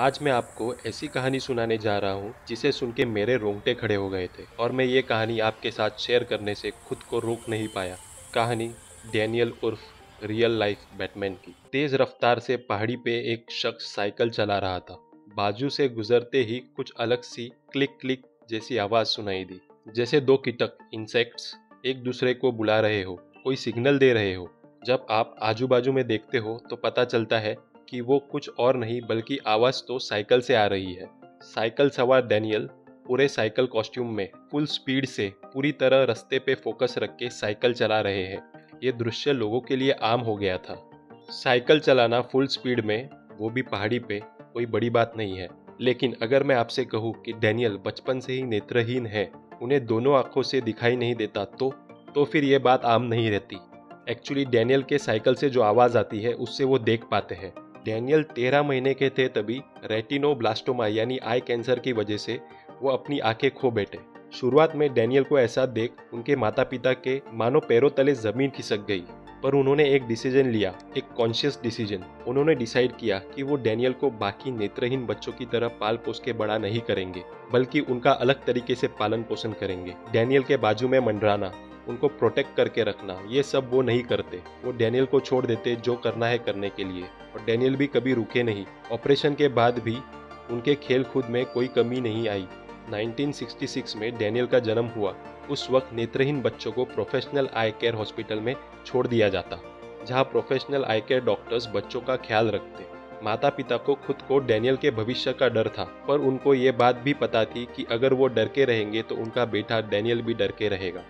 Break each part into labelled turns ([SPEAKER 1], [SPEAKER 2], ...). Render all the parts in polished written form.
[SPEAKER 1] आज मैं आपको ऐसी कहानी सुनाने जा रहा हूँ जिसे सुन के मेरे रोंगटे खड़े हो गए थे और मैं ये कहानी आपके साथ शेयर करने से खुद को रोक नहीं पाया। कहानी डैनियल उर्फ रियल लाइफ बैटमैन की। तेज रफ्तार से पहाड़ी पे एक शख्स साइकिल चला रहा था। बाजू से गुजरते ही कुछ अलग सी क्लिक क्लिक जैसी आवाज सुनाई दी, जैसे दो कीटक इंसेक्ट्स एक दूसरे को बुला रहे हो, कोई सिग्नल दे रहे हो। जब आप आजू बाजू में देखते हो तो पता चलता है कि वो कुछ और नहीं बल्कि आवाज तो साइकिल से आ रही है। साइकिल सवार डैनियल पूरे साइकिल कॉस्ट्यूम में फुल स्पीड से पूरी तरह रास्ते पे फोकस रख के साइकिल चला रहे हैं। ये दृश्य लोगों के लिए आम हो गया था। साइकिल चलाना फुल स्पीड में, वो भी पहाड़ी पे, कोई बड़ी बात नहीं है। लेकिन अगर मैं आपसे कहूँ कि डैनियल बचपन से ही नेत्रहीन है, उन्हें दोनों आंखों से दिखाई नहीं देता, तो फिर ये बात आम नहीं रहती। एक्चुअली डैनियल के साइकिल से जो आवाज़ आती है उससे वो देख पाते हैं। डैनियल 13 महीने के थे तभी रेटिनोब्लास्टोमा यानी आई कैंसर की वजह से वो अपनी आंखें खो बैठे। शुरुआत में डैनियल को ऐसा देख उनके माता पिता के मानो पैरों तले जमीन खिसक गई, पर उन्होंने एक डिसीजन लिया, एक कॉन्शियस डिसीजन। उन्होंने डिसाइड किया कि वो डैनियल को बाकी नेत्रहीन बच्चों की तरह पाल पोस के बड़ा नहीं करेंगे, बल्कि उनका अलग तरीके से पालन पोषण करेंगे। डैनियल के बाजू में मंडराना, उनको प्रोटेक्ट करके रखना, ये सब वो नहीं करते। वो डैनियल को छोड़ देते जो करना है करने के लिए, और डैनियल भी कभी रुके नहीं। ऑपरेशन के बाद भी उनके खेल कूद में कोई कमी नहीं आई। 1966 में डैनियल का जन्म हुआ। उस वक्त नेत्रहीन बच्चों को प्रोफेशनल आई केयर हॉस्पिटल में छोड़ दिया जाता, जहां प्रोफेशनल आई केयर डॉक्टर्स बच्चों का ख्याल रखते। माता पिता को खुद को डैनियल के भविष्य का डर था, पर उनको ये बात भी पता थी कि अगर वो डर के रहेंगे तो उनका बेटा डैनियल भी डर के रहेगा,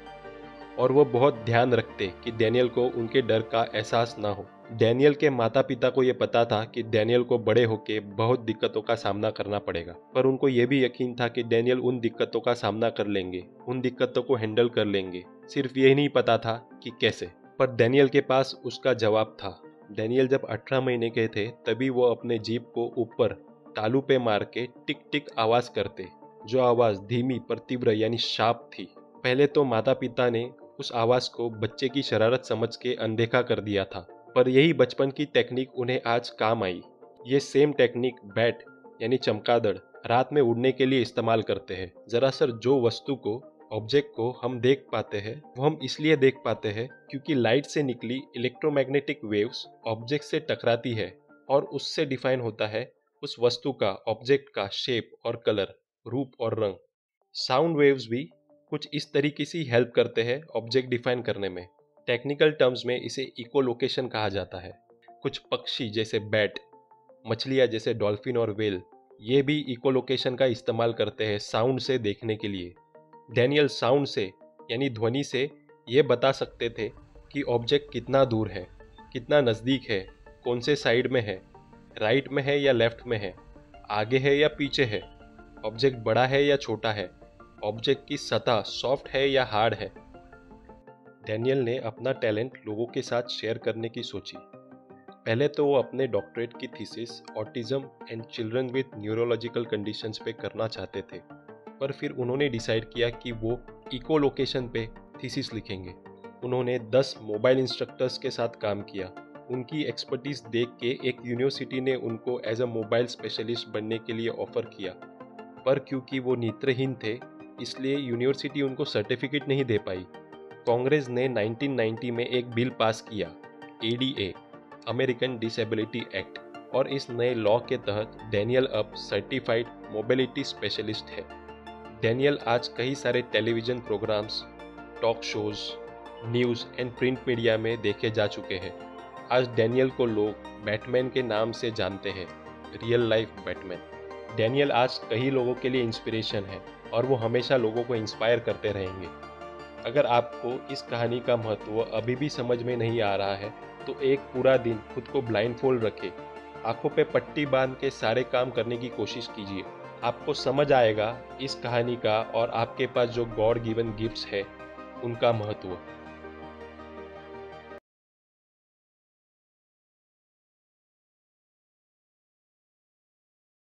[SPEAKER 1] और वो बहुत ध्यान रखते कि डैनियल को उनके डर का एहसास ना हो। डैनियल के माता पिता को ये पता था कि डैनियल को बड़े होके बहुत दिक्कतों का सामना करना पड़ेगा, पर उनको ये भी यकीन था कि डैनियल उन दिक्कतों का सामना कर लेंगे, उन दिक्कतों को हैंडल कर लेंगे। सिर्फ यही नहीं पता था कि कैसे, पर डैनियल के पास उसका जवाब था। डैनियल जब 18 महीने के थे तभी वो अपने जीप को ऊपर तालू पे मार के टिक टिक आवाज करते, जो आवाज धीमी पर तीव्र यानी शार्प थी। पहले तो माता पिता ने उस आवाज को बच्चे की शरारत समझ के अनदेखा कर दिया था, पर यही बचपन की टेक्निक उन्हें आज काम आई। ये सेम टेक्निक बैट यानी चमगादड़ रात में उड़ने के लिए इस्तेमाल करते हैं। दरअसल जो वस्तु को, ऑब्जेक्ट को हम देख पाते हैं, वो हम इसलिए देख पाते हैं क्योंकि लाइट से निकली इलेक्ट्रोमैग्नेटिक वेव्स ऑब्जेक्ट से टकराती है, और उससे डिफाइन होता है उस वस्तु का, ऑब्जेक्ट का शेप और कलर, रूप और रंग। साउंड वेव्स भी कुछ इस तरीके से हेल्प करते हैं ऑब्जेक्ट डिफाइन करने में। टेक्निकल टर्म्स में इसे इकोलोकेशन कहा जाता है। कुछ पक्षी जैसे बैट, मछलियाँ जैसे डॉल्फिन और व्हेल, ये भी इकोलोकेशन का इस्तेमाल करते हैं साउंड से देखने के लिए। डैनियल साउंड से यानी ध्वनि से ये बता सकते थे कि ऑब्जेक्ट कितना दूर है, कितना नज़दीक है, कौन से साइड में है, राइट में है या लेफ्ट में है, आगे है या पीछे है, ऑब्जेक्ट बड़ा है या छोटा है, ऑब्जेक्ट की सतह सॉफ्ट है या हार्ड है। डैनियल ने अपना टैलेंट लोगों के साथ शेयर करने की सोची। पहले तो वो अपने डॉक्टरेट की thesis autism and children with neurological conditions पे करना चाहते थे, पर फिर उन्होंने डिसाइड किया कि वो इकोलोकेशन पे थीसिस लिखेंगे। उन्होंने 10 मोबाइल इंस्ट्रक्टर्स के साथ काम किया। उनकी एक्सपर्टीज देख के एक यूनिवर्सिटी ने उनको एज अ मोबाइल स्पेशलिस्ट बनने के लिए ऑफर किया, पर क्योंकि वो नेत्रहीन थे इसलिए यूनिवर्सिटी उनको सर्टिफिकेट नहीं दे पाई। कांग्रेस ने 1990 में एक बिल पास किया, ADA, अमेरिकन डिसेबिलिटी एक्ट, और इस नए लॉ के तहत डैनियल अब सर्टिफाइड मोबिलिटी स्पेशलिस्ट है। डैनियल आज कई सारे television programmes, talk shows, news and print media में देखे जा चुके हैं। आज डैनियल को लोग बैटमैन के नाम से जानते हैं, रियल लाइफ बैटमैन। डैनियल आज कई लोगों के लिए इंस्पिरेशन है, और वो हमेशा लोगों को इंस्पायर करते रहेंगे। अगर आपको इस कहानी का महत्व अभी भी समझ में नहीं आ रहा है तो एक पूरा दिन खुद को ब्लाइंडफोल्ड रखें, आंखों पे पट्टी बांध के सारे काम करने की कोशिश कीजिए। आपको समझ आएगा इस कहानी का और आपके पास जो गॉड गिवन गिफ्ट्स है उनका महत्व।